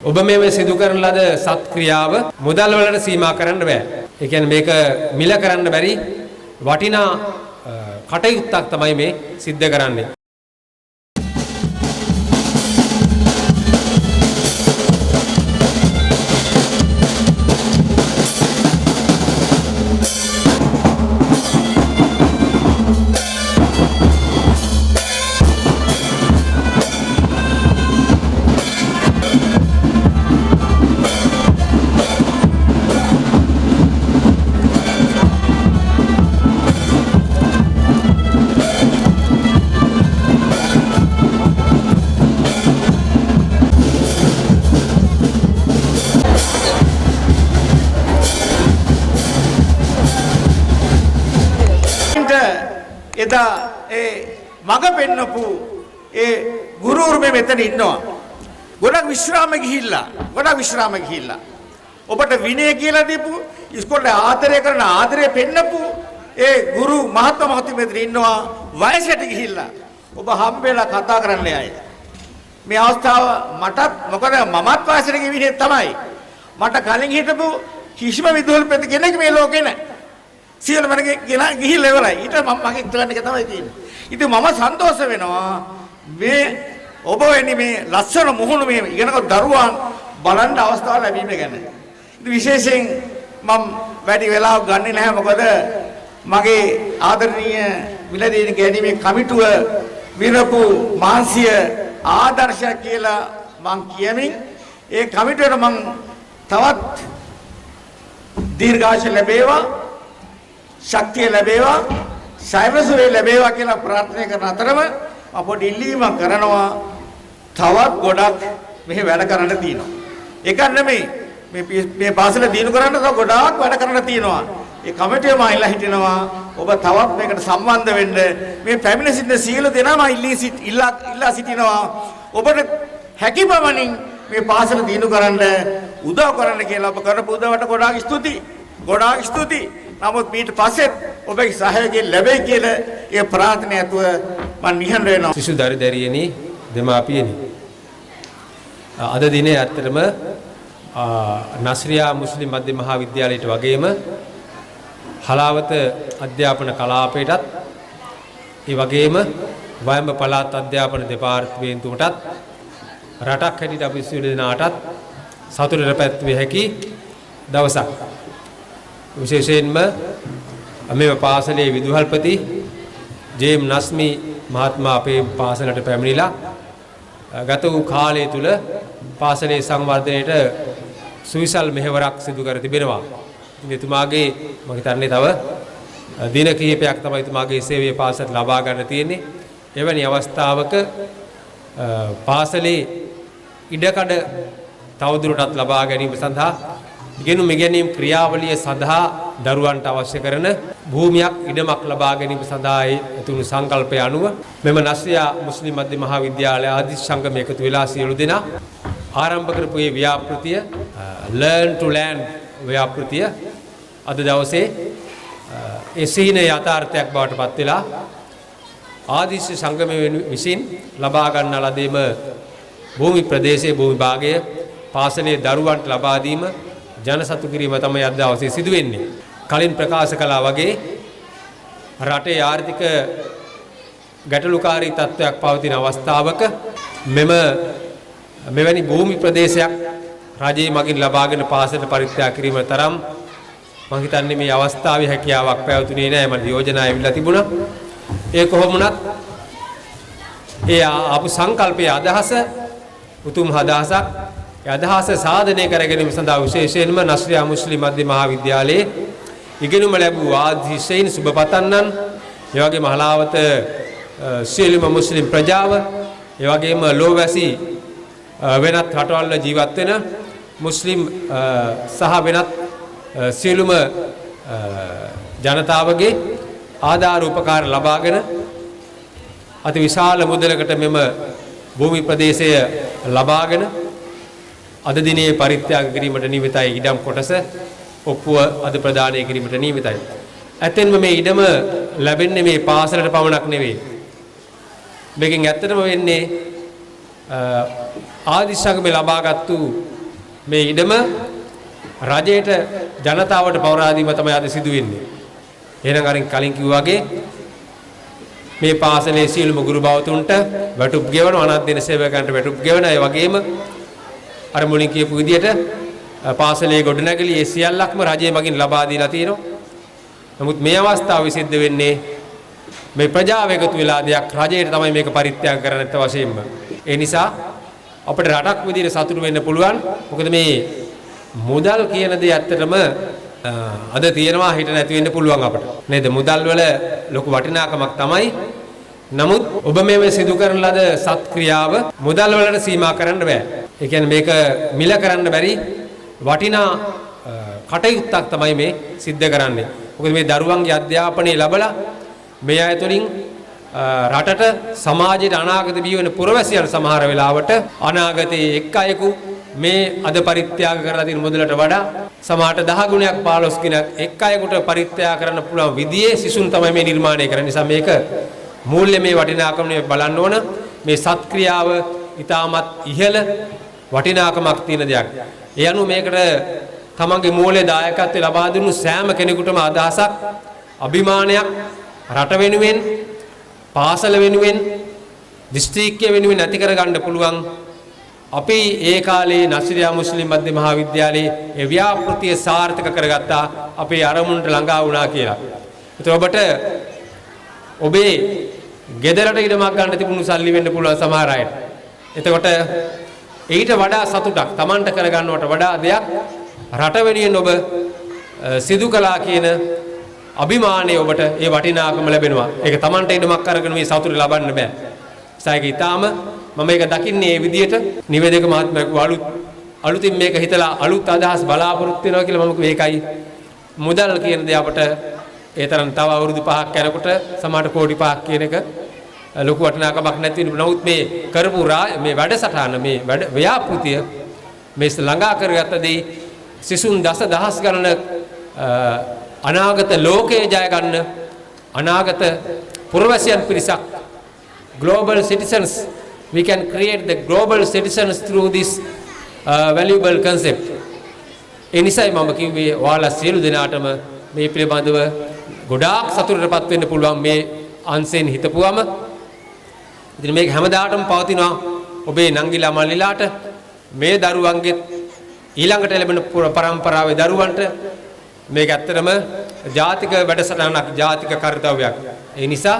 ඔබ මේ සිදු කරන ලද සත්ක්‍රියාව මුදල් වලට සීමා කරන්න බෑ. ඒ කියන්නේ මේක මිල කරන්න බැරි වටිනා කටයුත්තක් තමයි මේ සිද්ධ කරන්නේ. එදා මග පෙන්නපු ගුරුවරු මෙතන ඉන්නවා. ගොඩක් විශ්‍රාම ගිහිල්ලා ඔබට විනය කියලා දීපු ඉස්කෝලේ ආදරය කරන ආදරේ පෙන්නපු ගුරු මහත්මයා මහත්මිය මෙතන ඉන්නවා. වයසට ගිහිල්ලා ඔබ හම්බෙලා කතා කරන්න යයි. මේ අවස්ථාව මටත් මොකද මමත් වයසට ගිහින් තමයි. මට කලින් හිටපු කිසිම විදුහල්පති කෙනෙක් මේ ලෝකේ නැහැ. සියලු මනගේ ගිහිල්ලා ඉවරයි. ඊට මම මගේ ඉස්සරහට එක තමයි තියෙන්නේ. ඉතින් මම සන්තෝෂ වෙනවා මේ ඔබ වෙනි මේ ලස්සන මුහුණු මේ ඉගෙනගත් දරුවන් බලන්න අවස්ථාව ලැබීම ගැන. ඉතින් විශේෂයෙන් මම වැඩි වෙලාවක් ගන්නෙ නැහැ මොකද මගේ ආදරණීය මිලදීන ගැනීමේ කමිටුව විරපු මාංශය ආදර්ශයක් කියලා මම කියමින් ඒ කමිටුවට මම තවත් දීර්ඝාෂ ලැබේවා ශක්තිය ලැබේවා සයිබර්සුවේ ලැබේවා කියලා ප්‍රාර්ථනා කරන අතරම අපොඩි ඉල්ලීමක් කරනවා තවත් ගොඩක් මෙහි වැඩ කරන්න තියෙනවා. ඒක නෙමෙයි මේ පාසල දිනු කරන්න තව ගොඩාක් වැඩ කරන්න තියෙනවා. ඒ කමිටුව මම ඉල්ලා හිටිනවා ඔබ තවත් මේකට සම්බන්ධ වෙන්න මේ පැමිණ සිටින සියලු දෙනාම ඉල්ලා සිටිනවා ඔබට හැකි බවනින් මේ පාසල දිනු කරන්න උදව් කරන්න කියලා ඔබ කරපු උදවට ගොඩාක් ස්තුතියි. නමුත් ඊට පස්සේ ඔබගේ සහයෝගය ලැබෙයි කියලා ඒ ප්‍රාර්ථනාව ඇතුව මම නිහඬ වෙනවා. සිසු දරිදරියනි දෙමාපියනි. අද දිනේ ඇත්තටම නස්රියා මුස්ලිම් මධ්‍ය මහා විද්‍යාලයට වගේම හලාවත අධ්‍යාපන කලාපයටත් ඒ වගේම වයඹ පළාත් අධ්‍යාපන දෙපාර්තමේන්තුවටත් රටක් හැටියට අපි සියලු දෙනාටත් සතුටට පැත්විය හැකි දවසක්. විශේෂයෙන්ම මේ පාසලේ විදුහල්පති ජේම් නස්මි මහත්මයා අපේ පාසලට පැමිණිලා ගත වූ කාලය තුල පාසලේ සංවර්ධනයට සුවිසල් මෙහෙවරක් සිදු කර තිබෙනවා. එතුමාගේ මම හිතන්නේ තව දින කිහිපයක් තමයි එතුමාගේ සේවය පාසලට ලබා ගන්න තියෙන්නේ. එවැනි අවස්ථාවක පාසලේ ඉඩකඩ තවදුරටත් ලබා ගැනීම සඳහා ඉගෙනුම් ඉගෙනීම් ක්‍රියාවලිය සඳහා දරුවන්ට අවශ්‍ය කරන භූමියක් ඉඩමක් ලබා ගැනීම සඳහා එතුණු සංකල්පය අනුව මෙම නස්රියා මුස්ලිම් මධ්‍ය මහා විද්‍යාලය ආදි සංගම එකතු වෙලා සියලු දෙනා ආරම්භ කරපු මේ ව්‍යාපෘතිය learn to land ව්‍යාපෘතිය අද දවසේ ඒ සිහින යථාර්ථයක් බවට පත් වෙලා ආදිශ්‍ය සංගම විසින් ලබා ගන්නා ලදේම භූමි ප්‍රදේශයේ භූමි භාගය පාසලේ දරුවන්ට ලබා දීම ජනසතු කිරීම තමයි අද දවසේ සිදු වෙන්නේ. කලින් ප්‍රකාශ කළා වගේ රටේ ආර්ථික ගැටලුකාරී තත්ත්වයක් පවතින අවස්ථාවක මෙවැනි භූමි ප්‍රදේශයක් රජයේ මගින් ලබාගෙන පාසලට පරිත්‍යාග කිරීම තරම් මම හිතන්නේ මේ අවස්ථාවේ හැකියාවක් පැවතුනේ නැහැ. මට යෝජනා ඇවිල්ලා තිබුණා. ඒ කොහොම වුණත් ඒ ආපු සංකල්පයේ අදහස උතුම් අදහසක් අදහස සාධනය කර ගැනීම සඳහා විශේෂයෙන්ම නස්රියා මුස්ලිම් මධ්‍ය මහා විද්‍යාලයේ ඉගෙනුම ලැබූ ආදිශයින් සුබ පතන්නන් ඒ වගේම හලාවත සියලුම මුස්ලිම් ප්‍රජාව ඒ වගේම ලෝවැසි වෙනත් රටවල් ජීවත් වෙන මුස්ලිම් සහ වෙනත් සියලුම ජනතාවගේ ආධාර උපකාර ලබාගෙන අති විශාල මුදලකට මෙම භූමි ප්‍රදේශය ලබාගෙන අද දිනේ පරිත්‍යාග කිරීමට නියමිතයි ඉඩම් කොටස ඔප්පුව අද ප්‍රදානය කිරීමට නියමිතයි. ඇත්තෙන්ම මේ ඉඩම ලැබෙන්නේ මේ පාසලට පමණක් නෙවෙයි. මේකෙන් ඇත්තටම වෙන්නේ ආදිශංගමේ ලබාගත්තු මේ ඉඩම රජයට ජනතාවට පවරා දීම තමයි අද සිදු වෙන්නේ. එහෙනම් අරින් කලින් කිව්වා වගේ මේ පාසලේ සීලම ගුරු භවතුන්ට වැටුප් ගෙවන අනාථ දින සේවකයන්ට වැටුප් ගෙවන ඒ වගේම අර මුලින් කියපු විදිහට පාසලේ ගොඩනැගිලි ඒ සියල්ලක්ම රජය මගින් ලබා දීලා තියෙනවා. නමුත් මේ අවස්ථාවේ සිද්ධ වෙන්නේ මේ ප්‍රජාව එකතු වෙලා දෙයක් රජයට තමයි මේක පරිත්‍යාග කරන්න නැත්ත වශයෙන්ම. ඒ නිසා අපිට රටක් විදිහට සතුටු වෙන්න පුළුවන්. මොකද මේ මුදල් කියන දේ ඇත්තටම අද තියෙනවා හිට නැති වෙන්න පුළුවන් අපිට. නේද? මුදල් වල ලොකු වටිනාකමක් තමයි. නමුත් ඔබ මේ සිදු කරන ලද සත්ක්‍රියාව මුදල් වලට සීමා කරන්න බෑ. ඒ කියන්නේ මේක මිල කරන්න බැරි වටිනා කටයුත්තක් තමයි මේ සිද්ධ කරන්නේ. මොකද මේ දරුවන්ගේ අධ්‍යාපනය ලැබලා මේ අය තුළින් රටට සමාජයට අනාගත බිහි වෙන පුරවැසියන් සමහර වෙලාවට අනාගතයේ එක් අයෙකු මේ අද පරිත්‍යාග කරලා තියෙන මුදලට වඩා සමහරට 10 ගුණයක් 15 ගුණයක් එක් අයෙකුට පරිත්‍යාග කරන්න පුළුවන් විදිහේ සිසුන් තමයි මේ නිර්මාණය කරන්නේ. නිසා මේක මූල්‍ය මේ වටිනාකම බලන්න ඕන. මේ සත්ක්‍රියාව ඊටමත් ඉහළ වටිනාකමක් තියෙන දෙයක්. ඒ අනුව මේකට තමන්ගේ මූල්‍ය දායකත්වය ලබා දුන්නු සෑම කෙනෙකුටම අදහසක් අභිමානයක් රට වෙනුවෙන් පාසල වෙනුවෙන් දිස්ත්‍රික්කය වෙනුවෙන් ඇති කරගන්න පුළුවන්. අපි ඒ කාලේ නසිරියා මුස්ලිම් මධ්‍ය මහා විද්‍යාලයේ ඒ ව්‍යාපෘතිය සාර්ථක කරගත්තා. අපේ අරමුණට ළඟා වුණා කියලා. ඒත් ඔබට ඔබේ ගෙදරට ඉඩමක් ගන්න තිබුණු සල්ලි වෙන්න පුළුවන් සමහර අයට. එතකොට ඊට වඩා සතුටක් Tamanට කරගන්නවට වඩා දෙයක් රට වෙනුවෙන් ඔබ සිදු කළා කියන අභිමානය ඔබට ඒ වටිනාකම ලැබෙනවා. ඒක Tamanට ඉඩමක් අරගෙන මේ සතුට ලබන්න බෑ. සායක ඊටාම මම මේක දකින්නේ මේ විදියට නිවේදක මහත්මයා අලුතින් මේක හිතලා අලුත් අදහස් බලාපොරොත්තු වෙනවා කියලා මම මේකයි මුදල් කියන දේ අපට ඒ තරම් තව අවුරුදු 5ක් යනකොට සමහරට කෝටි 5ක් කියන එක ලොකු වටිනාකමක් නැති වෙන නමුත් මේ කරපු මේ වැඩසටහන මේ ව්‍යාපෘතිය මේ ළඟා කරගත්තදී සිසුන් දහස් ගණන අනාගත ලෝකයේ ජය ගන්න අනාගත පුරවැසියන් පිරිසක් global citizens we can create the global citizens through this valuable concept. ඒ නිසායි මම කිව්වේ ඔයාලා සියලු දෙනාටම මේ පිළිබඳව ගොඩාක් සතුටටපත් වෙන්න පුළුවන් මේ අංශෙන් හිතපුවම. ඉතින් මේක හැමදාටම පවතිනවා ඔබේ නංගිලා මල්ලිලාට මේ දරුවන්ගේ ඊළඟට ලැබෙන පරම්පරාවේ දරුවන්ට මේක ඇත්තටම ජාතික වැඩසටහනක් ජාතික කාර්යයක්. ඒ නිසා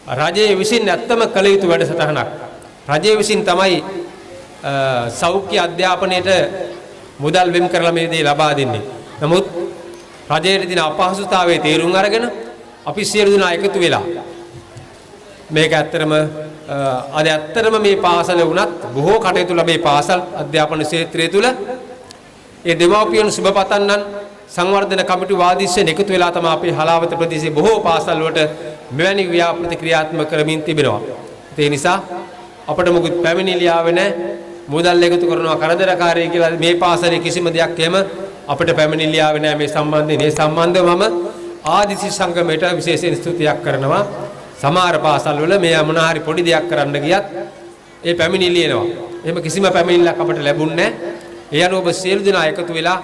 රජයේ විසින් ඇත්තම කළ යුතු වැඩසටහනක්. රජයේ විසින් තමයි සෞඛ්‍ය අධ්‍යාපනයට මුදල් වෙන් කරලා මේ දේ ලබා දෙන්නේ. නමුත් රජයේ දින අපහසුතාවයේ තේරුම් අරගෙන අපි සියලු දෙනා එකතු වෙලා මේක ඇත්තටම අද ඇත්තටම මේ පාසල වුණත් බොහෝ කටයුතු ලැබේ පාසල් අධ්‍යාපන ක්ෂේත්‍රය තුල ඒ දෙමාපියන් සුබපතන්නන් සංවර්ධන කමිටු වාදීස්යෙන් එකතු වෙලා තමයි අපේ හලාවත ප්‍රදේශයේ බොහෝ පාසල් වලට මෙවැනි ව්‍යාපෘති ක්‍රියාත්මක කරමින් තිබෙනවා. ඒ නිසා අපිට මොකුත් පැමිණිලි ආවේ නැහැ. මුදල් එකතු කරනවා කරදරකාරී කියලා මේ පාසලේ කිසිම දෙයක් එහෙම අපිට පැමිණිලි ආවේ නැහැ මේ සම්බන්ධයෙන්. මේ සම්බන්ධව මම ආදිසි සංගමයට විශේෂයෙන් ස්තුතියක් කරනවා. සමහර පාසල් වල මේ මොනවා හරි පොඩි දෙයක් කරන්න ගියත් ඒ පැමිණිලි එනවා. එහෙම කිසිම පැමිණිල්ලක් අපිට ලැබුණේ නැහැ. ඒ අනුව ඔබ සියලු දෙනා එකතු වෙලා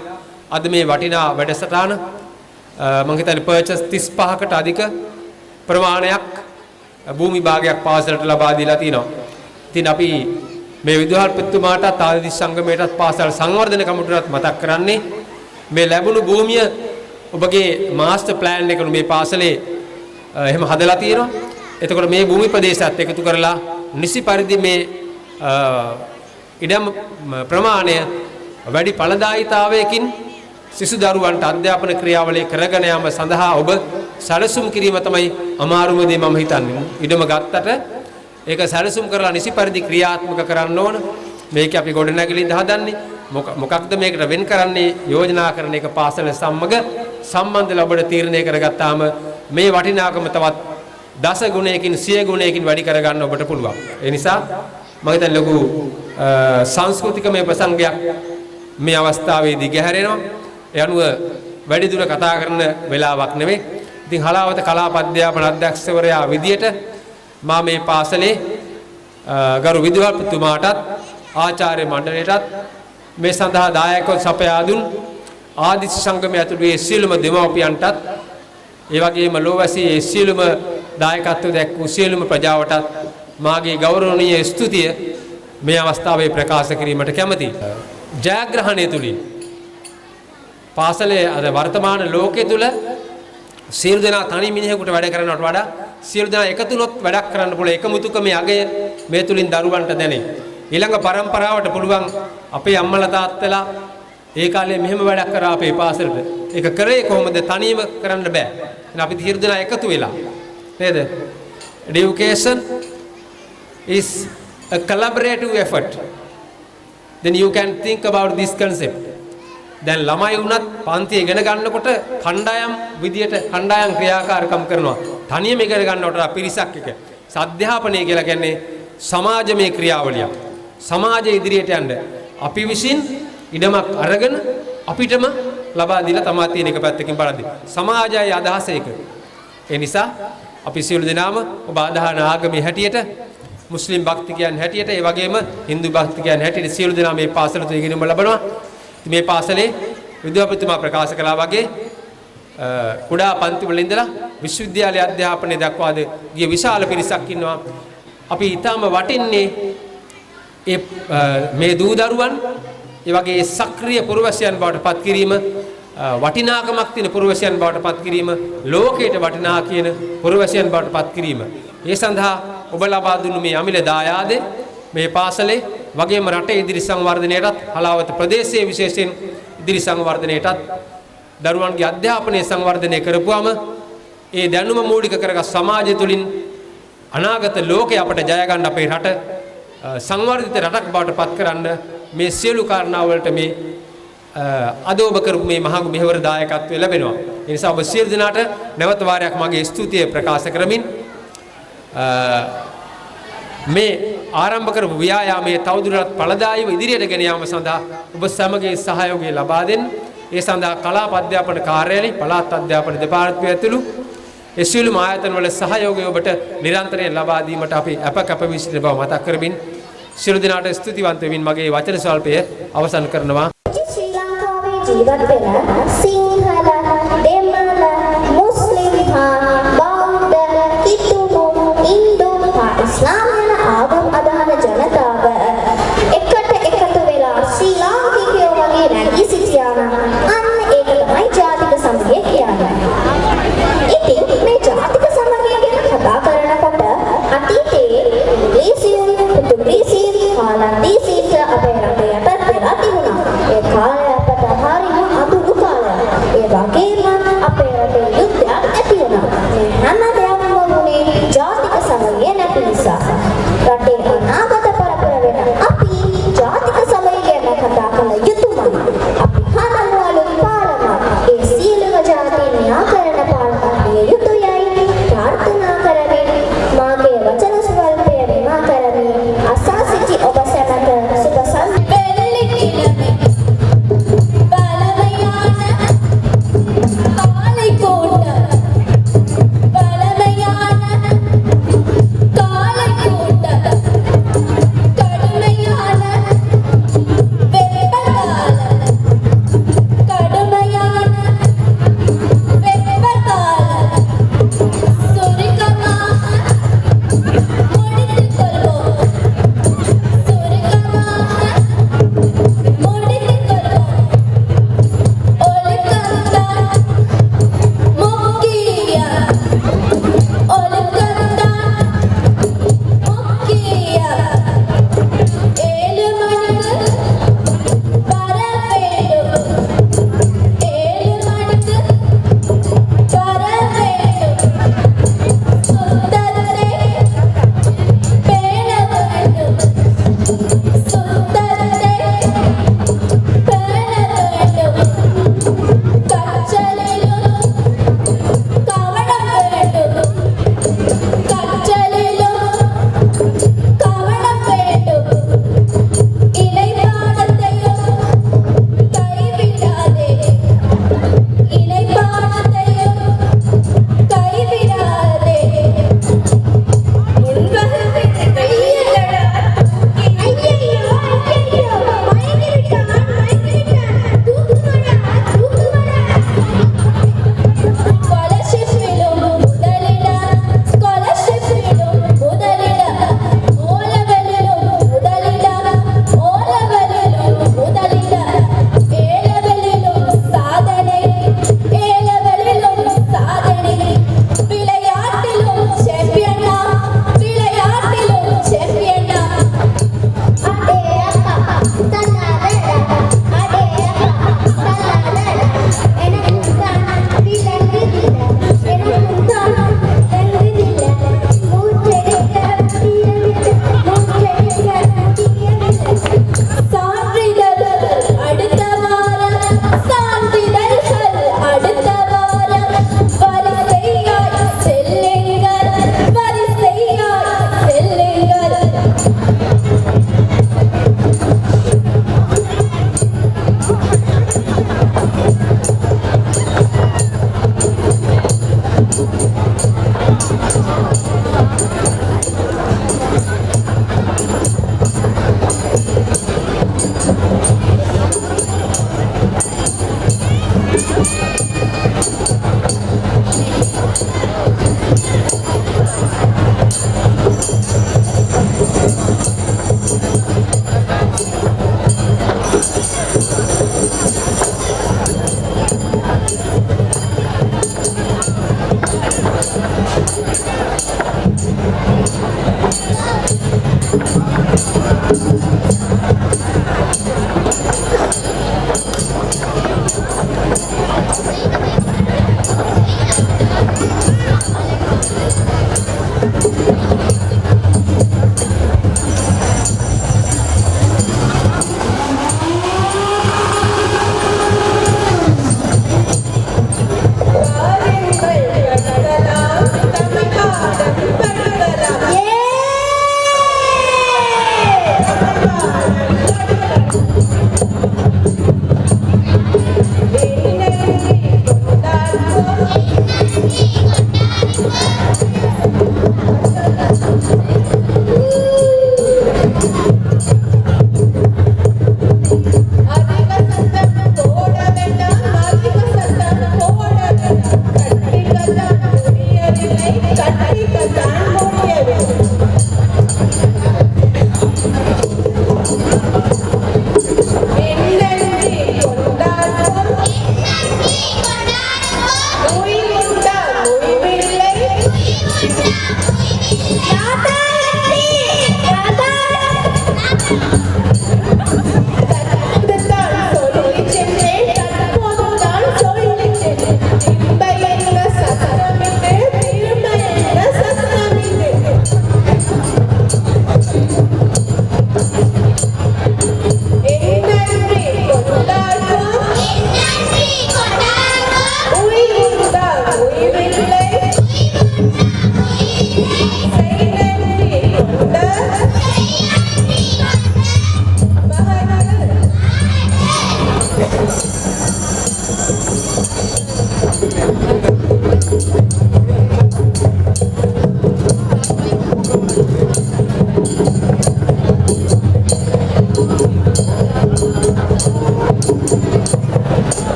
අද මේ වටිනා වැඩසටහන මම හිතන්නේ පර්චස් 35කට අධික ප්‍රමාණයක් භූමි භාගයක් පාසලට ලබා දීලා තිනවා. ඉතින් අපි මේ විදුහල්පතිතුමාටත් ආදිසි සංගමයටත් පාසල් සංවර්ධන කමිටුවටත් මතක් කරන්නේ මේ ලැබුණු භූමිය ඔබගේ මාස්ටර් ප්ලෑන් එක මේ පාසලේ එහෙම හදලා තියෙනවා. එතකොට මේ භූමි ප්‍රදේශات එකතු කරලා නිසි පරිදි මේ ඉඩම් ප්‍රමාණය වැඩි ඵලදායීතාවයකින් සිසු දරුවන්ට අධ්‍යාපන ක්‍රියාවලිය කරගෙන යාම සඳහා ඔබ සැලසුම් කිරීම තමයි අමාරුම දේ මම හිතන්නේ. ඉඩම ගත්තට ඒක සැලසුම් කරලා නිසි පරිදි ක්‍රියාත්මක කරන්න ඕන. මේක අපි ගොඩනැගිලි හදන්නේ. මොකක්ද මේකට වෙන් කරන්නේ යෝජනා කරන එක පාසල සම්මග සම්බන්ධ ඔබට තීරණය කරගත්තාම මේ වටිනාකම තවත් දස ගුණයකින් 100 ගුණයකින් වැඩි කරගන්න ඔබට පුළුවන්. ඒ නිසා මම හිතන්නේ ලොකු සංස්කෘතිකමය ප්‍රසංගයක් මේ අවස්ථාවේදී ගැහැරෙනවා. ඒ අනුව වැඩි දුර කතා කරන වෙලාවක් නෙවෙයි. ඉතින් හලාවත කලාප අධ්‍යාපන අධ්‍යක්ෂකවරයා විදියට මා මේ පාසලේ ගරු විදුහල්පතිතුමාටත් ආචාර්ය මණ්ඩලයටත් මේ සඳහා දායකව සපයා දුන් ආදිසි සංගමය ඇතුළු ඒ සියලුම දෙමව්පියන්ටත් ඒ වගේම ලෝවැසි ඒ සියලුම දායකත්ව දැක්වූ සියලුම ප්‍රජාවටත් මාගේ ගෞරවනීය ස්තුතිය මේ අවස්ථාවේ ප්‍රකාශ කිරීමට කැමැතියි. ජයග්‍රහණය තුලින් පාසලේ අද වර්තමාන ලෝකයේ තුල සියලු දෙනා තනි මිනිහෙකුට වැඩ කරනවට වඩා සියලු දෙනා එකතු වුණොත් වැඩක් කරන්න පුළුවන් එකමුතුකමේ අගය මේ තුලින් දරුවන්ට දැනේ. ඊළඟ පරම්පරාවට පුළුවන් අපේ අම්මලා තාත්තලා ඒ කාලේ මෙහෙම වැඩක් කරා අපේ පාසලට. ඒක කරේ කොහොමද? තනියම කරන්න බෑ. එහෙනම් අපි සියලු දෙනා එකතු වෙලා නේද? Education is a collaborative effort. Then you can think about this concept. දැන් ළමයි වුණත් පන්ති ඉගෙන ගන්නකොට කණ්ඩායම් විදියට කණ්ඩායම් ක්‍රියාකාරකම් කරනවා. තනියම ඉගෙන ගන්නකොට පිරිසක් එක. සද්ධාපනය කියලා කියන්නේ සමාජමය ක්‍රියාවලියක්. සමාජයේ ඉදිරියට යන්න අපි විසින් ඉඩමක් අරගෙන අපිටම ලබා දීලා තමා තියෙන එක පැත්තකින් බලද්දි සමාජයේ අදහස ඒක. ඒ නිසා අපි සියලු දෙනාම ඔබ ආදාන ආගමේ හැටියට මුස්ලිම් භක්තිකයන් හැටියට ඒ වගේම Hindu භක්තිකයන් හැටියට සියලු දෙනා මේ පාසල තුල ඉගෙනීම ලබනවා. මේ පාසලේ විද්‍යාපතිතුමා ප්‍රකාශ කළා වගේ කුඩා පන්ති වල ඉඳලා විශ්වවිද්‍යාල අධ්‍යාපනය දක්වාද ගිය විශාල පිරිසක් ඉන්නවා. අපි ඊටම වටින්නේ මේ දූ දරුවන් ඒ වගේ සක්‍රීය පුරවැසියන් බවට පත් කිරීම වටිනාකමක් තියෙන පුරවැසියන් බවට පත් කිරීම ලෝකයට වටිනා කියන පුරවැසියන් බවට පත් කිරීම. ඒ සඳහා ඔබ ලබා දුන්නු මේ අමිල දායාදේ මේ පාසලේ වගේම රටේ ඉදිරි සංවර්ධනයටත් හලාවත ප්‍රදේශයේ විශේෂයෙන් ඉදිරි සංවර්ධනයටත් දරුවන්ගේ අධ්‍යාපනය සංවර්ධනය කරපුවම ඒ දැනුම මූලික කරගත් සමාජය තුළින් අනාගත ලෝකේ අපට ජය ගන්න අපේ රට සංවර්ධිත රටක් බවට පත් කරන්න මේ සියලු කාරණා වලට මේ අද ඔබ කරපු මේ මහඟු මෙහෙවර දායකත්වය ලැබෙනවා. ඒ නිසා ඔබ සියලු දෙනාට නැවත වාරයක් මගේ ස්තුතිය ප්‍රකාශ කරමින් මේ ආරම්භ කරපු ව්‍යායාමයේ තවදුරටත් ඵලදායීව ඉදිරියට ගෙන යාම සඳහා ඔබ සමගයේ සහයෝගය ලබා දෙන්න. ඒ සඳහා කලාප අධ්‍යාපන කාර්යාලය, පළාත් අධ්‍යාපන දෙපාර්තමේන්තුව ඇතුළු ඒ සියලුම ආයතන වල සහයෝගය ඔබට නිරන්තරයෙන් ලබා දීමට අපි අප වී සිටින බව මතක් කරමින් සියලු දෙනාට ස්තුතිවන්ත වෙමින් මගේ වචන ස්වල්පය අවසන් කරනවා. ශ්‍රී ලංකාවේ ජීවත් වෙන සිංහල, දෙමළ, මුස්ලිම් හා බෞද්ධ, හින්දු, හා ඉස්ලාම් යන ආගම් අදහන ජනතාව එකට එකතු වෙලා ශ්‍රී ලාංකිකයෝ වගේ නැගී සිටියා නම් අන්න ඒක තමයි ජාතික සමගිය කියන්නේ. ඉතින් මේ ජාතික සමගිය ගැන කතා කරනකොට අතීතයේ ඉංග්‍රීසි හාලන්දීසි අපේ රටේ යටත් වෙලා තිබුණා. ඒ කාලය අපට හරිම අඳුරු කාලයක්.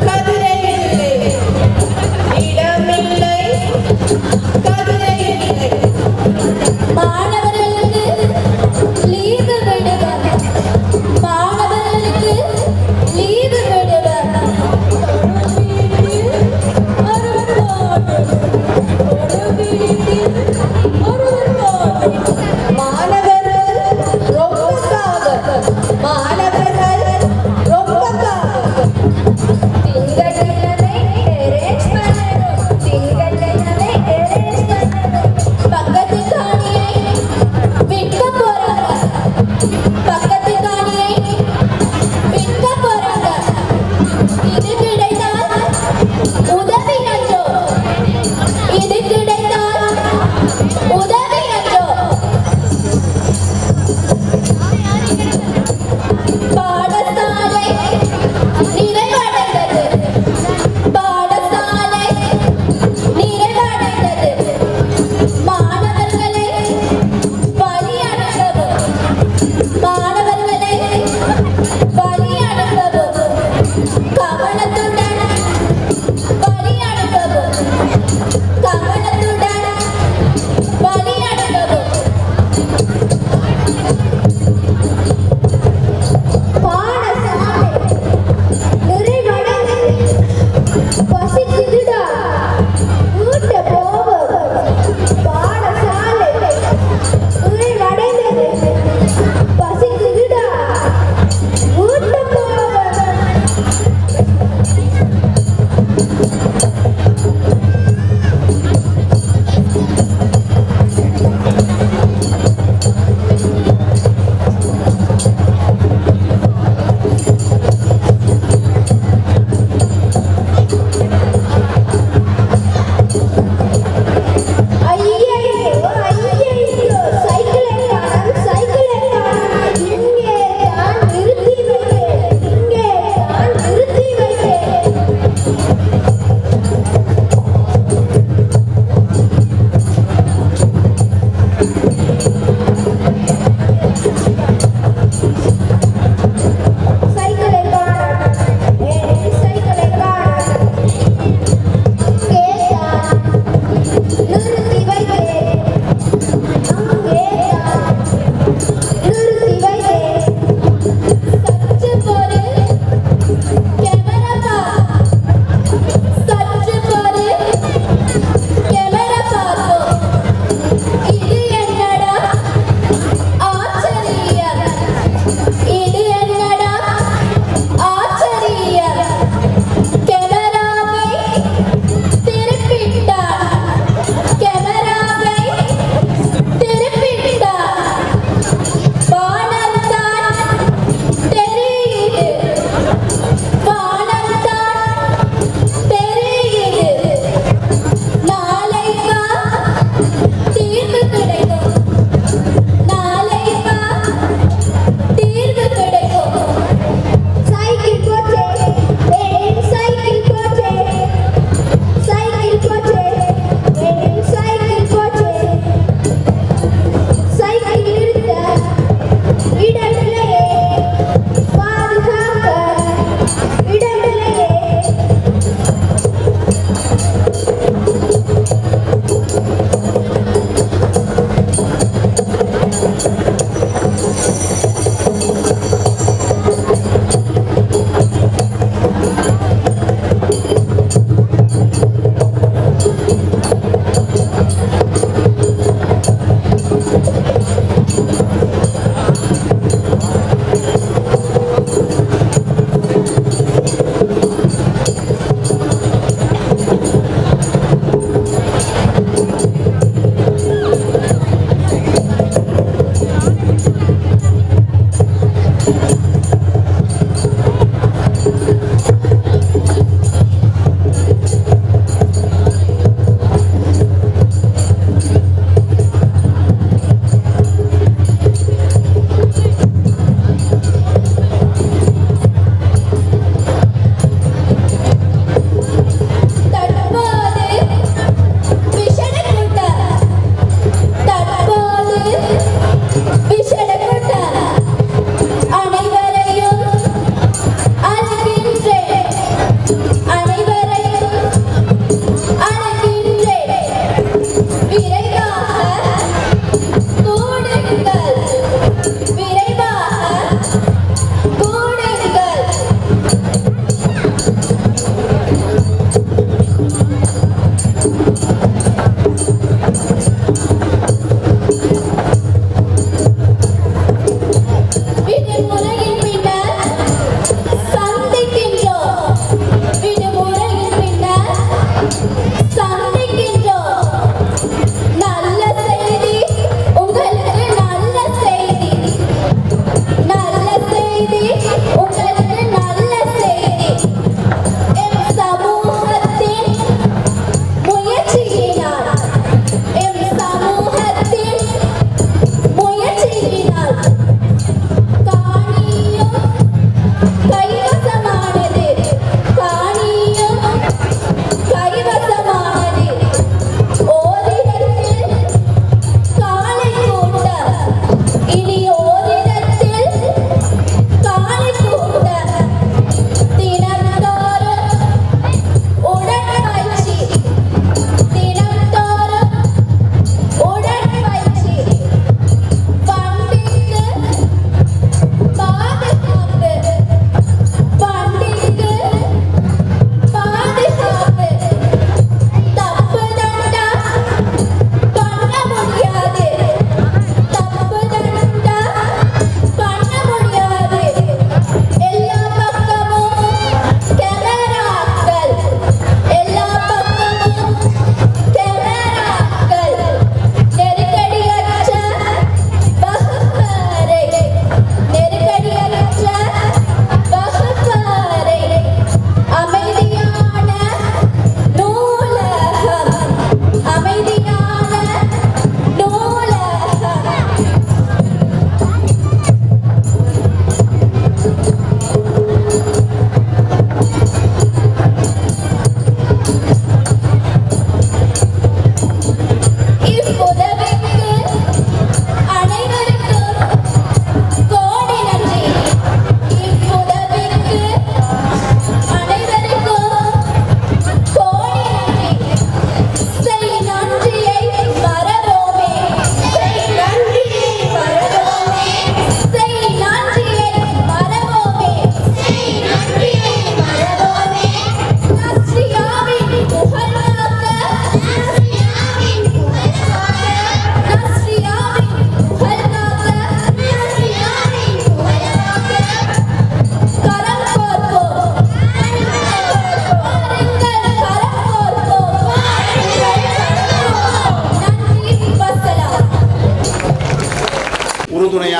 கதிரை இல்லை, இடமில்லை, கதிரை இல்லை. மாணவர்களுக்கு லீவு விடுவர், மாணவர்களுக்கு லீவு விடுவர். மாணவர்கள் ரொம்ப காவல், மாணவர்கள் ரொம்ப காவல். திங்கட்கிழமை arrange பண்ணணும், திங்கட்கிழமை arrange பண்ணணும். பக்கத்து காணியை விற்க போறாங்க, பக்கத்து காணியை விற்க போறாங்க. இது கிடைத்தால் உதவி அன்றோ, இது கிடைத்தால் உதவி அன்றோ. பாடசாலை நிறைவடைந்தது, பாடசாலை நிறைவடைந்தது. மாணவர்களை வழி அனுப்பவும், மாணவர்களை வழி அனுப்பவும், கவனத்துடன் வழி அனுப்பவும், கவனத்துடன் வழி அனுப்பவும். பாடசாலை நிறைவடைந்தது, பசிக்குதுடா, வீட்ட போவோம். பாடசாலை நிறைவடைந்தது, பசிக்குதுடா, வீட்ட போவோம்.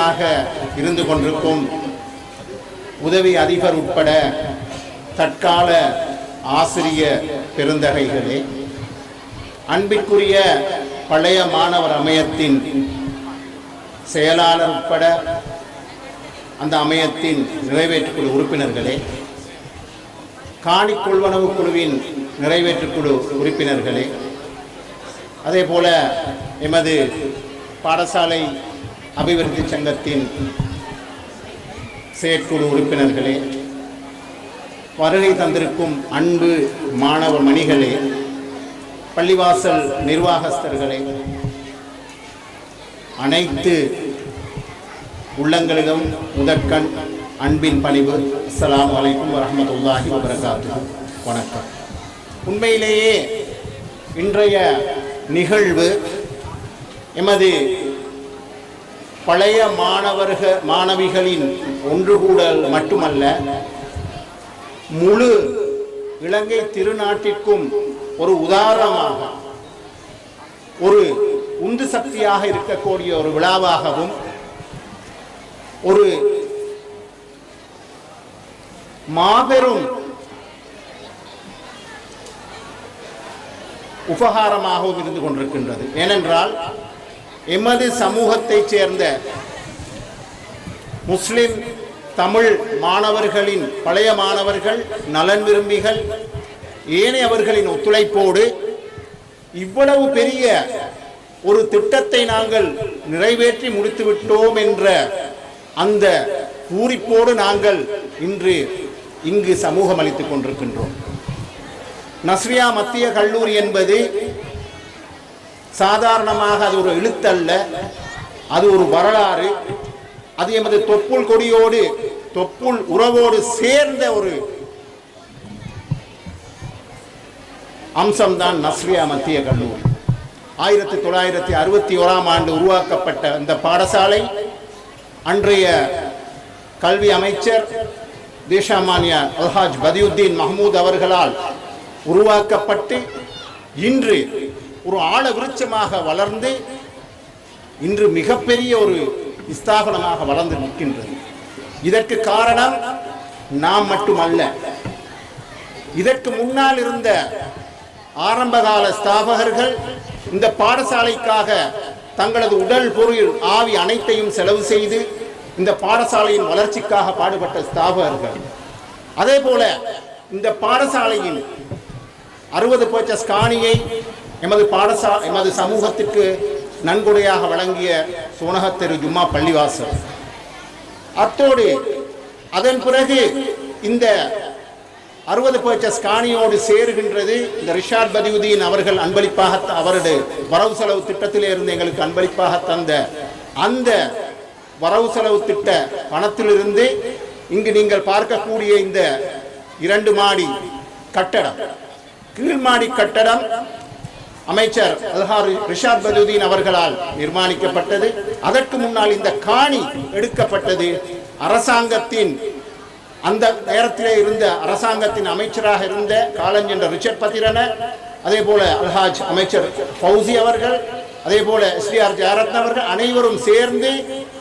உறுதுணையாக இருந்து கொண்டிருக்கும் உதவி அதிபர் உட்பட தற்கால ஆசிரிய பெருந்தகைகளே, அன்பிற்குரிய பழைய மாணவர் அமையத்தின் செயலாளர் உட்பட அந்த அமையத்தின் நிறைவேற்றுக்குழு உறுப்பினர்களே, காணி கொள்வனவு குழுவின் நிறைவேற்றுக்குழு உறுப்பினர்களே, அதே போல எமது பாடசாலை அபிவிருத்தி சங்கத்தின் செயற்குழு உறுப்பினர்களே, வருகை தந்திருக்கும் அன்பு மாணவ மணிகளே, பள்ளிவாசல் நிர்வாகஸ்தர்களே, அனைத்து உள்ளங்களிலும் முதற்கண் அன்பின் பணிவு. அஸ்ஸலாமு அலைக்கும் வரஹ்மத்துல்லாஹி வபரகாத்துஹு. வணக்கம். உண்மையிலேயே இன்றைய நிகழ்வு எமது பழைய மாணவிகளின் ஒன்றுகூடல் மட்டுமல்ல, முழு இலங்கை திருநாட்டிற்கும் ஒரு உதாரணமாக, ஒரு உந்து சக்தியாக இருக்கக்கூடிய ஒரு விழாவாகவும், ஒரு மாபெரும் உபகாரமாகவும் இருந்து கொண்டிருக்கின்றது. ஏனென்றால் எமது சமூகத்தைச் சேர்ந்த முஸ்லிம் தமிழ் மாணவர்களின், பழைய மாணவர்கள், நலன் விரும்பிகள், ஏனையவர்களின் ஒத்துழைப்போடு இவ்வளவு பெரிய ஒரு திட்டத்தை நாங்கள் நிறைவேற்றி முடித்துவிட்டோம் என்ற அந்த பூரிப்போடு நாங்கள் இன்று இங்கு சமூகம் அளித்துக் கொண்டிருக்கின்றோம். நஸ்ரியா மத்திய கல்லூரி என்பது சாதாரணமாக அது ஒரு எழுத்தல்ல, அது ஒரு வரலாறு. அது எமது தொப்புள் கொடியோடு, தொப்புள் உறவோடு சேர்ந்த ஒரு அம்சம்தான் நஸ்ரியா மத்திய கல்லூரி. 1961ஆம் ஆண்டு உருவாக்கப்பட்ட இந்த பாடசாலை அன்றைய கல்வி அமைச்சர் தேசாமானிய அல்ஹாஜ் பதியுத்தீன் மஹமூத் அவர்களால் உருவாக்கப்பட்டு இன்று ஒரு ஆழ விருட்சமாக வளர்ந்து இன்று மிகப்பெரிய ஒரு ஸ்தாபனமாக வளர்ந்து நிற்கின்றது. இதற்கு காரணம் நாம் மட்டுமல்ல, இதற்கு முன்னால் இருந்த ஆரம்பகால ஸ்தாபகர்கள் இந்த பாடசாலைக்காக தங்களது உடல், பொருள், ஆவி அனைத்தையும் செலவு செய்து இந்த பாடசாலையின் வளர்ச்சிக்காக பாடுபட்ட ஸ்தாபகர்கள். அதே போல இந்த பாடசாலையின் 60% காணியை எமது சமூகத்திற்கு நன்கொடையாக வழங்கிய சோனகத்தெரு ஜும்மா பள்ளிவாசல். அத்தோடு அதன் பிறகு இந்த 60% காணியோடு சேருகின்றது இந்த ரிஷாட் பதியுதீன் அவர்கள் அன்பளிப்பாக அவருடைய வரவு செலவு திட்டத்திலே இருந்து எங்களுக்கு அன்பளிப்பாக தந்த அந்த வரவு செலவு திட்ட பணத்திலிருந்து இங்கு நீங்கள் பார்க்கக்கூடிய இந்த 2 மாடி கட்டடம், கீழ்மாடி கட்டடம் அமைச்சர் அல்ஹாஜ் ரிஷாட் பதியுதீன் அவர்களால் நிர்மாணிக்கப்பட்டது. அதற்கு முன்னால் இந்த காணி எடுக்கப்பட்டது அரசாங்கத்தின், அந்த நேரத்திலே இருந்த அரசாங்கத்தின் அமைச்சராக இருந்த காலஞ்சென்ற ரிச்சர்ட் பத்திரன, அதே போல அல்ஹாஜ் அமைச்சர் ஃபௌசி அவர்கள், அதே போல எஸ்டிஆர் ஜெயரத்ன அவர்கள் அனைவரும் சேர்ந்து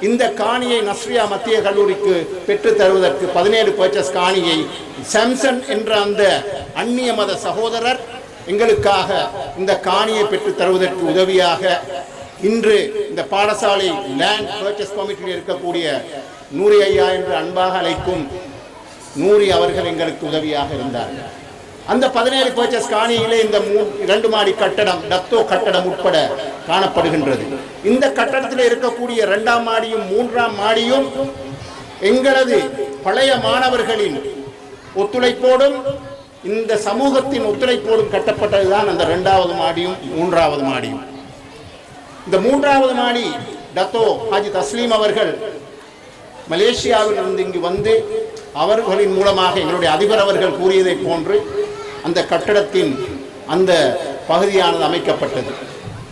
இந்த காணியை நஸ்ரியா மத்திய கல்லூரிக்கு பெற்று தருவதற்கு 17% காணியை சாம்சன் என்ற அந்த அந்நிய மத சகோதரர் எங்களுக்காக இந்த காணியை பெற்று தருவதற்கு உதவியாக இன்று இந்த பாடசாலை லேண்ட் பர்ச்சேஸ் கமிட்டியில் இருக்கக்கூடிய நூரி ஐயா என்று அன்பாக அழைக்கும் நூரி அவர்கள் எங்களுக்கு உதவியாக இருந்தார்கள். அந்த 17% காணியிலே இந்த 2 மாடி கட்டடம், டத்தோ கட்டடம் உட்பட காணப்படுகின்றது. இந்த கட்டடத்தில் இருக்கக்கூடிய 2ஆம் மாடியும் 3ஆம் மாடியும் எங்களது பழைய மாணவர்களின் ஒத்துழைப்போடும் இந்த சமூகத்தின் ஒத்துழைப்போடும் கட்டப்பட்டதுதான் அந்த 2வது மாடியும் 3வது மாடியும். இந்த 3வது மாடி டத்தோ ஹாஜி தஸ்லீம் அவர்கள் மலேசியாவில் இருந்து இங்கு வந்து அவர்களின் மூலமாக எங்களுடைய அதிபர் அவர்கள் கூறியதை போன்று அந்த கட்டடத்தின் அந்த பகுதியானது அமைக்கப்பட்டது.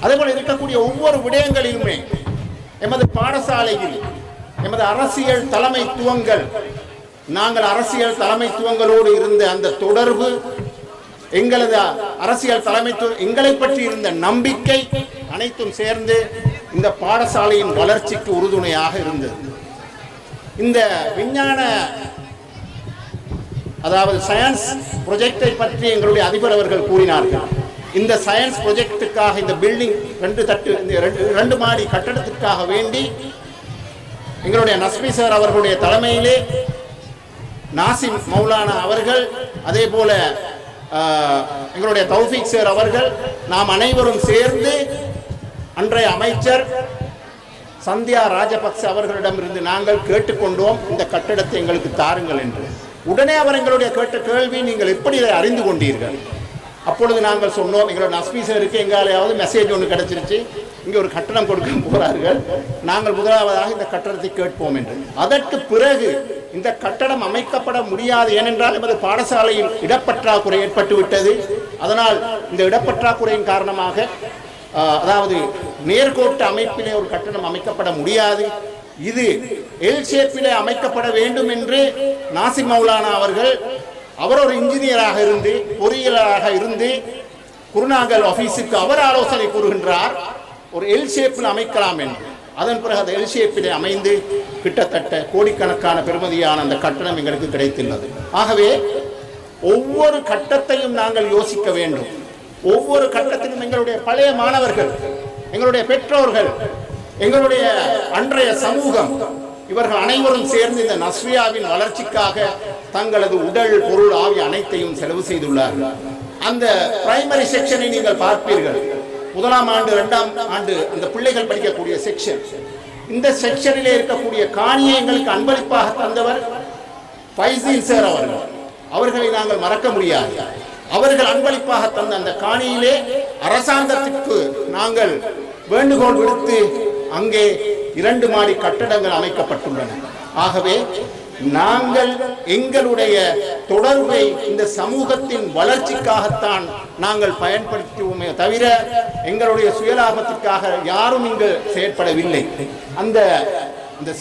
அதேபோல் இருக்கக்கூடிய ஒவ்வொரு விடயங்களிலுமே எமது பாடசாலையில் எமது அரசியல் தலைமைத்துவங்கள், நாங்கள் அரசியல் தலைமைத்துவங்களோடு இருந்த அந்த தொடர்பு, எங்களது அரசியல் தலைமைத்துவம், எங்களை பற்றி இருந்த நம்பிக்கை அனைத்தும் சேர்ந்து இந்த பாடசாலையின் வளர்ச்சிக்கு உறுதுணையாக இருந்தது. இந்த விஞ்ஞான அதாவது சயின்ஸ் ப்ரொஜெக்டை பற்றி எங்களுடைய அதிபர் அவர்கள் கூறினார்கள். இந்த சயின்ஸ் ப்ரொஜெக்டுக்காக இந்த பில்டிங் 2 மாடி கட்டடத்திற்காக வேண்டி எங்களுடைய நஸ்மி சார் அவர்களுடைய தலைமையிலே நாசிம் மௌலானா அவர்கள், அதே போல எங்களுடைய தௌஃபீக் சார் அவர்கள், நாம் அனைவரும் சேர்ந்து அன்றைய அமைச்சர் சந்தியா ராஜபக்ச அவர்களிடமிருந்து நாங்கள் கேட்டுக்கொண்டோம், இந்த கட்டடத்தை எங்களுக்கு தாருங்கள் என்று. உடனே அவர் எங்களுடைய கேட்ட கேள்வி, நீங்கள் எப்படி இதை அறிந்து கொண்டீர்கள்? அப்பொழுது நாங்கள் சொன்னோம், எங்களோட நஸ்மி சாருக்கு எங்களாலேயாவது மெசேஜ் ஒன்று கிடைச்சிருச்சு, இங்கே ஒரு கட்டணம் கொடுக்க போகிறார்கள், நாங்கள் முதலாவதாக இந்த கட்டடத்தை கேட்போம் என்று. அதற்கு பிறகு இந்த கட்டடம் அமைக்கப்பட முடியாது, ஏனென்றால் எமது பாடசாலையில் இடப்பற்றாக்குறை ஏற்பட்டு விட்டது. அதனால் இந்த இடப்பற்றாக்குறையின் காரணமாக அதாவது நேர்கோட்டு அமைப்பிலே ஒரு கட்டணம் அமைக்கப்பட முடியாது, இது எல் ஷேப்பிலே அமைக்கப்பட வேண்டும் என்று நாசிம் மௌலானா அவர்கள், அவர் ஒரு இன்ஜினியராக இருந்து பொறியியலாளராக இருந்து குருநாகல் ஆபீஸுக்கு அவர் ஆலோசனை கூறுகின்றார், ஒரு எல் ஷேப்பில் அமைக்கலாம் என்று. அதன் பிறகு அந்த எல் ஷேப்பிலே அமைந்து கிட்டத்தட்ட கோடிக்கணக்கான பெறுமதியான அந்த கட்டணம் எங்களுக்கு கிடைத்துள்ளது. ஆகவே ஒவ்வொரு கட்டத்தையும் நாங்கள் யோசிக்க வேண்டும். ஒவ்வொரு கட்டத்திலும் எங்களுடைய பழைய மாணவர்கள், எங்களுடைய பெற்றோர்கள், எங்களுடைய அன்றைய சமூகம், இவர்கள் அனைவரும் சேர்ந்து இந்த நஸ்ரியாவின் வளர்ச்சிக்காக தங்களது உடல், பொருள், ஆவி அனைத்தையும் செலவு செய்துள்ளார்கள். அந்த பிரைமரி செக்ஷனை நீங்கள் பார்ப்பீர்கள், 1ஆம் ஆண்டு 2ஆம் ஆண்டு அந்த பிள்ளைகள் படிக்கக்கூடிய செக்ஷன். இந்த செக்ஷனிலே இருக்கக்கூடிய காணியை எங்களுக்கு அன்பளிப்பாக தந்தவர் ஃபைசீன் சார் அவர்கள். அவர்களை நாங்கள் மறக்க முடியாது. அவர்கள் அன்பளிப்பாக தந்த அந்த காணியிலே அரசாங்கத்திற்கு நாங்கள் வேண்டுகோள் விடுத்து அங்கே 2 மாடி கட்டடங்கள் அமைக்கப்பட்டுள்ளன. ஆகவே நாங்கள் எங்களுடைய தொடர்பை இந்த சமூகத்தின் வளர்ச்சிக்காகத்தான் நாங்கள் பயன்படுத்துவோமே தவிர எங்களுடைய சுயலாபத்திற்காக யாரும் இங்கு செயற்படவில்லை. அந்த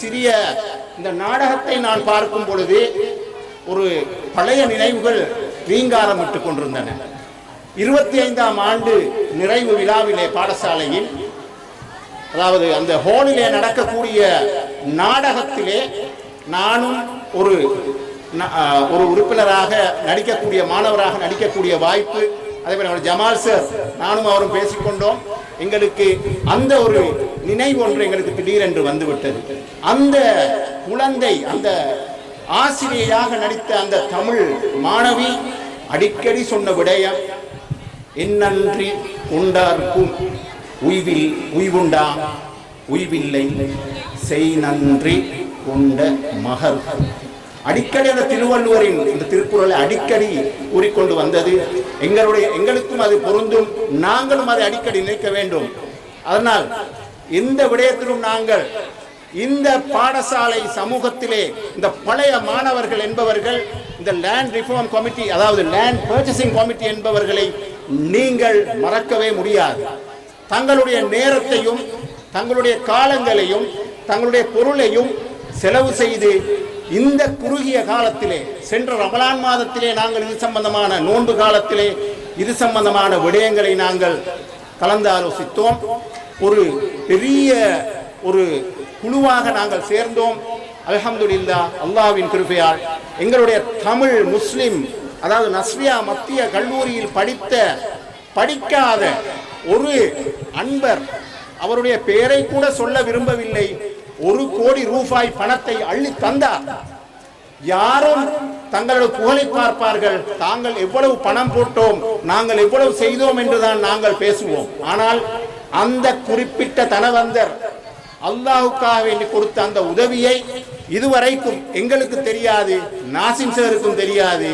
சிறிய இந்த நாடகத்தை நான் பார்க்கும் பொழுது ஒரு பழைய நினைவுகள் ரீங்காரமிட்டுக் கொண்டிருந்தன. 25ஆம் ஆண்டு நிறைவு விழாவிலே பாடசாலையில், அதாவது அந்த ஹாலிலே நடக்கக்கூடிய நாடகத்திலே நானும் ஒரு உறுப்பினராக நடிக்கக்கூடிய, மாணவராக நடிக்கக்கூடிய வாய்ப்பு. அதே போல ஜமால் சார் நானும் அவரும் பேசிக்கொண்டோம். எங்களுக்கு அந்த ஒரு நினைவு ஒன்று எங்களுக்கு திடீரென்று வந்துவிட்டது. அந்த குழந்தை, அந்த ஆசிரியையாக நடித்த அந்த தமிழ் மாணவி அடிக்கடி சொன்ன விடயம், என்னன்றி கொண்டார்க்கும் உய்வுண்டா உய்வில்லை செய் நன்றி கொண்ட மகர். அடிக்கடி அந்த திருவள்ளுவரின் இந்த திருக்குறளை அடிக்கடி கூறிக்கொண்டு வந்தது. எங்களுக்கும் அது பொருந்தும், நாங்களும் அதை அடிக்கடி நினைக்க வேண்டும். அதனால் எந்த விடயத்திலும் நாங்கள் இந்த பாடசாலை சமூகத்திலே இந்த பழைய மாணவர்கள் என்பவர்கள், இந்த லேண்ட் ரிஃபார்ம் கமிட்டி, அதாவது லேண்ட் பர்ச்சேசிங் கமிட்டி என்பவர்களை நீங்கள் மறக்கவே முடியாது. தங்களுடைய நேரத்தையும் தங்களுடைய காலங்களையும் தங்களுடைய பொருளையும் செலவு செய்து இந்த குறுகிய காலத்திலே, சென்ற ரமலான் மாதத்திலே நாங்கள் இது சம்பந்தமான நோன்பு காலத்திலே இது சம்பந்தமான விடயங்களை நாங்கள் கலந்து ஆலோசித்தோம். ஒரு பெரிய ஒரு குழுவாக நாங்கள் சேர்ந்தோம். அல்ஹம்துலில்லாஹ், அல்லாஹ்வின் கிருபையால் எங்களுடைய தமிழ் முஸ்லிம், அதாவது நஸ்ரியா மத்திய கல்லூரியில் படிக்காத ஒரு அன்பர், அவருடைய பெயரை கூட சொல்ல விரும்பவில்லை, 1 கோடி ரூபாய் பணத்தை அள்ளி தந்தார். யாரும் தங்களோட புகழை பார்ப்பார்கள், தாங்கள் எவ்வளவு பணம் போட்டோம், நாங்கள் எவ்வளவு செய்தோம் என்றுதான் நாங்கள் பேசுவோம். ஆனால் அந்த குறிப்பிட்ட தனவந்தர் அல்லாஹுக்காக வேண்டி கொடுத்த அந்த உதவியை இதுவரைக்கும் எங்களுக்கு தெரியாது, நாசிம் சாருக்கும் தெரியாது.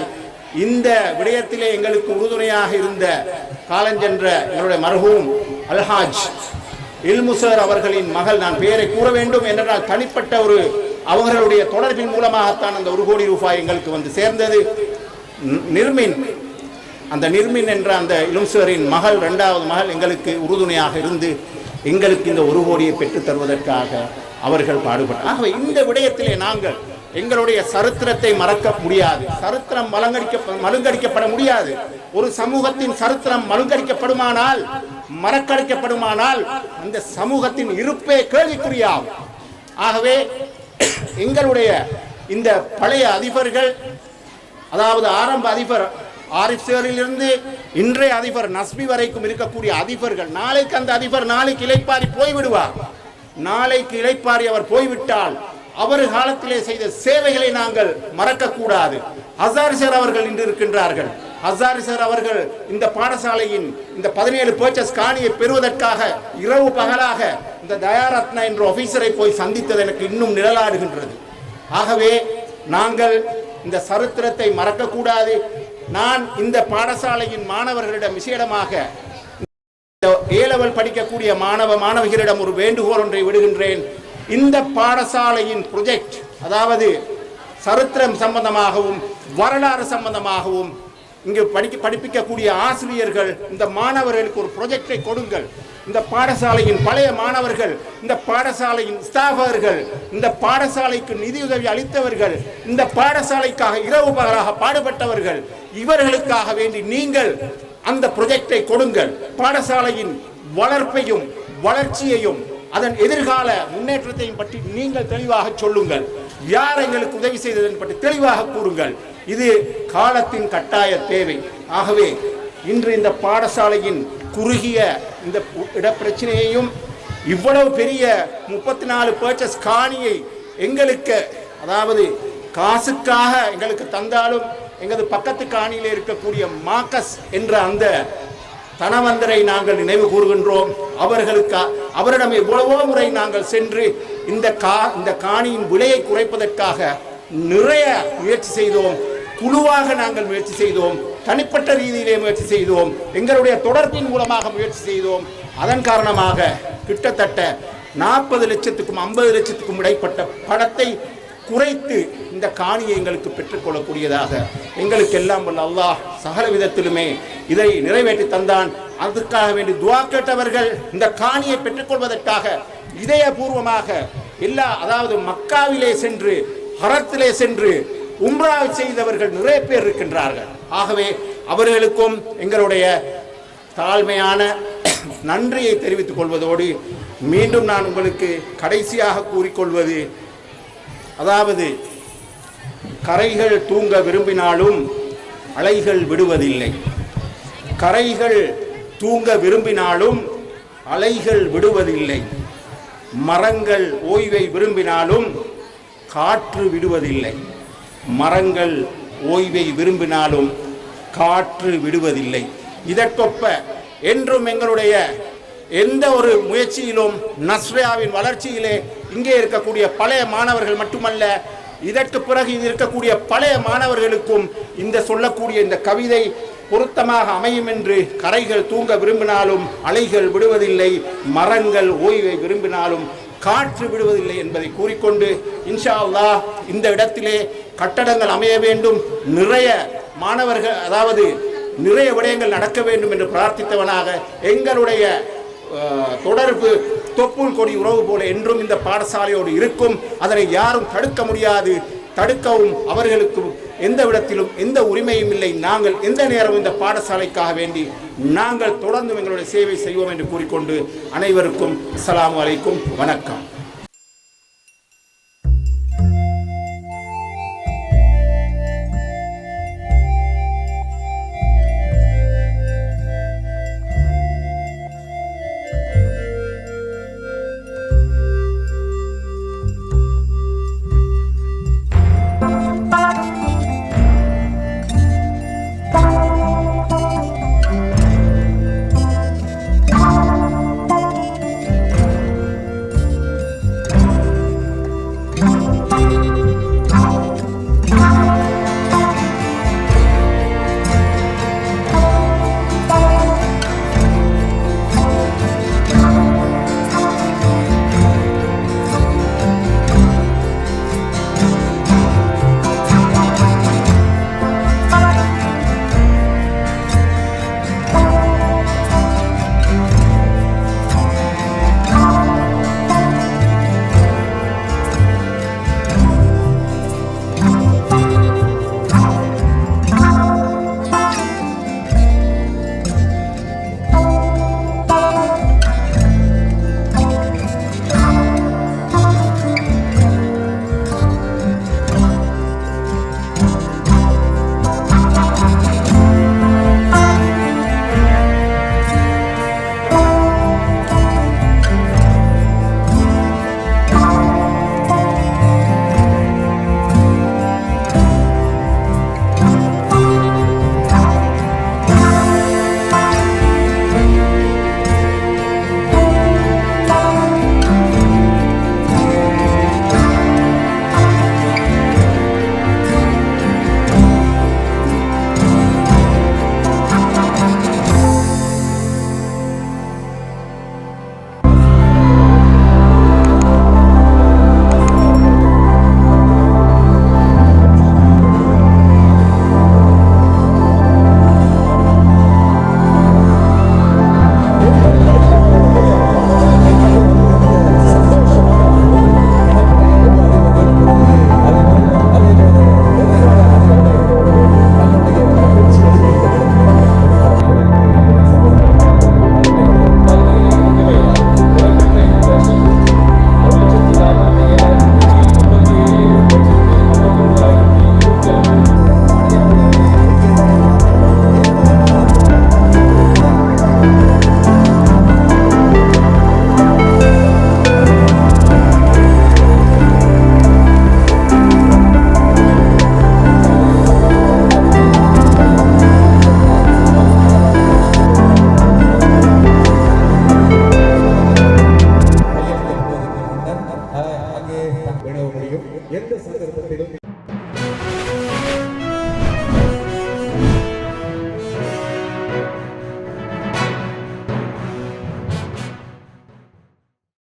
இந்த விடயத்திலே எங்களுக்கு உறுதுணையாக இருந்த காலஞ்சென்ற எங்களுடைய மர்ஹூம் அல்ஹாஜ் இல்முசர் அவர்களின் மகள், நான் பெயரை கூற வேண்டும் என்றால் தனிப்பட்ட ஒரு அவர்களுடைய தொடர்பின் மூலமாகத்தான் அந்த 1 கோடி ரூபாய் எங்களுக்கு வந்து சேர்ந்தது. நிர்மின், அந்த நிர்மின் என்ற அந்த இல்முசரின் மகள், 2வது மகள் எங்களுக்கு உறுதுணையாக இருந்து எங்களுக்கு இந்த 1 கோடியை பெற்றுத் தருவதற்காக அவர்கள் பாடுபட்டார். ஆகவே இந்த விடயத்திலே நாங்கள் எங்களுடைய சரித்திரத்தை மறக்க முடியாது. சரித்திரம் மழுங்கடிக்கப்பட முடியாது. ஒரு சமூகத்தின் சரித்திரம் மழுங்கடிக்கப்படுமானால் மறக்கடிக்கப்படுமானால் அந்த சமூகத்தின் இருப்பே கேள்விக்குறியாகும். ஆகவே எங்களுடைய இந்த பழைய அதிபர்கள், அதாவது ஆரம்ப அதிபர் ஆரிஃப் சேரிலிருந்து இன்றைய அதிபர் நஸ்பி வரைக்கும் இருக்கக்கூடிய அதிபர்கள், நாளைக்கு அந்த அதிபர் நாளைக்கு இளைப்பாரி போய்விடுவார். நாளைக்கு இளைப்பாரி அவர் போய்விட்டால் அவர் காலத்திலே செய்த சேவைகளை நாங்கள் மறக்கக்கூடாது. ஹசாரி சார் அவர்கள் இன்று இருக்கின்றார்கள். ஹசாரி சார் அவர்கள் இந்த பாடசாலையின் இந்த 17 பர்ச்சஸ் காணியை பெறுவதற்காக இரவு பகலாக இந்த தயாரத்னா என்ற ஆபீசரை போய் சந்தித்தது எனக்கு இன்னும் நிழலாடுகின்றது. ஆகவே நாங்கள் இந்த சரித்திரத்தை மறக்கக்கூடாது. நான் இந்த பாடசாலையின் மாணவர்களிடம் விசேடமாக ஏலவல் படிக்கக்கூடிய மாணவிகளிடம் ஒரு வேண்டுகோள் ஒன்றை விடுகின்றேன். இந்த பாடசாலையின் ப்ரொஜெக்ட், அதாவது சரித்திரம் சம்பந்தமாகவும் வரலாறு சம்பந்தமாகவும் இங்கு படிப்பிக்கக்கூடிய ஆசிரியர்கள் இந்த மாணவர்களுக்கு ஒரு ப்ரொஜெக்டை கொடுங்கள். இந்த பாடசாலையின் பழைய மாணவர்கள், இந்த பாடசாலையின் ஸ்டாஃபர்கள், இந்த பாடசாலைக்கு நிதியுதவி அளித்தவர்கள், இந்த பாடசாலைக்காக இரவு பகலாக பாடுபட்டவர்கள், இவர்களுக்காக வேண்டி நீங்கள் அந்த ப்ரொஜெக்டை கொடுங்கள். பாடசாலையின் வளர்ப்பையும் வளர்ச்சியையும் அதன் எதிர்கால முன்னேற்றத்தையும் பற்றி நீங்கள் தெளிவாக சொல்லுங்கள். யார் எங்களுக்கு உதவி செய்ததன் பற்றி தெளிவாக கூறுங்கள். இது காலத்தின் கட்டாய தேவை. ஆகவே இன்று இந்த பாடசாலையின் குறுகிய இந்த இடப்பிரச்சனையையும் இவ்வளவு பெரிய 34 பர்ச்சஸ் காணியை எங்களுக்கு, அதாவது காசுக்காக எங்களுக்கு தந்தாலும் எங்களது பக்கத்து காணியில் இருக்கக்கூடிய மார்க்கஸ் என்ற அந்த தனவந்தரை நாங்கள் நினைவு கூறுகின்றோம். அவரிடம் எவ்வளவோ முறை நாங்கள் சென்று இந்த காணியின் விலையை குறைப்பதற்காக நிறைய முயற்சி செய்தோம். குழுவாக நாங்கள் முயற்சி செய்தோம், தனிப்பட்ட ரீதியிலே முயற்சி செய்தோம், எங்களுடைய தொடர்பின் மூலமாக முயற்சி செய்தோம். அதன் காரணமாக கிட்டத்தட்ட 40 லட்சத்துக்கும் 50 லட்சத்துக்கும் இடைப்பட்ட பணத்தை குறைத்து இந்த காணியை எங்களுக்கு பெற்றுக்கொள்ளக்கூடியதாக எங்களுக்கு எல்லாம் வல்ல அல்லாஹ் சகல விதத்திலுமே இதை நிறைவேற்றி தந்தான். அதற்காக வேண்டி துஆ கேட்டவர்கள் இந்த காணியை பெற்றுக்கொள்வதற்காக இதயபூர்வமாக அதாவது மக்காவிலே சென்று ஹரத்திலே சென்று உம்ரா செய்தவர்கள் நிறைய பேர் இருக்கின்றார்கள். ஆகவே அவர்களுக்கும் எங்களுடைய தாழ்மையான நன்றியை தெரிவித்துக் கொள்வதோடு மீண்டும் நான் உங்களுக்கு கடைசியாக கூறிக்கொள்வது, அதாவது கரைகள் தூங்க விரும்பினாலும் அலைகள் விடுவதில்லை. கரைகள் தூங்க விரும்பினாலும் அலைகள் விடுவதில்லை. மரங்கள் ஓய்வை விரும்பினாலும் காற்று விடுவதில்லை. மரங்கள் ஓய்வை விரும்பினாலும் காற்று விடுவதில்லை. இதற்கொப்ப என்றும் எங்களுடைய எந்த ஒரு முயற்சியிலும் நஸ்ரியாவின் வளர்ச்சியிலே இங்கே இருக்கக்கூடிய பழைய மாணவர்கள் மட்டுமல்ல, இதற்கு பிறகு இது இருக்கக்கூடிய பழைய மாணவர்களுக்கும் இந்த சொல்லக்கூடிய இந்த கவிதை பொருத்தமாக அமையும் என்று, கரைகள் தூங்க விரும்பினாலும் அலைகள் விடுவதில்லை, மரங்கள் ஓய்வை விரும்பினாலும் காற்று விடுவதில்லை என்பதை கூறிக்கொண்டு இன்ஷா அல்லாஹ் இந்த இடத்திலே கட்டடங்கள் அமைய வேண்டும், நிறைய மாணவர்கள், அதாவது நிறைய விடயங்கள் நடக்க வேண்டும் என்று பிரார்த்தித்தவனாக எங்களுடைய தொடர்பு தொப்புள் கொடி உறவு போல என்றும் இந்த பாடசாலையோடு இருக்கும். அதனை யாரும் தடுக்க முடியாது. தடுக்கவும் அவர்களுக்கு எந்த விடத்திலும் எந்த உரிமையும் இல்லை. நாங்கள் எந்த நேரமும் இந்த பாடசாலைக்காக வேண்டி நாங்கள் தொடர்ந்து எங்களுடைய சேவை செய்வோம் என்று கூறிக்கொண்டு அனைவருக்கும் அஸ்ஸலாமு அலைக்கும், வணக்கம். செயல்படுத்திடும்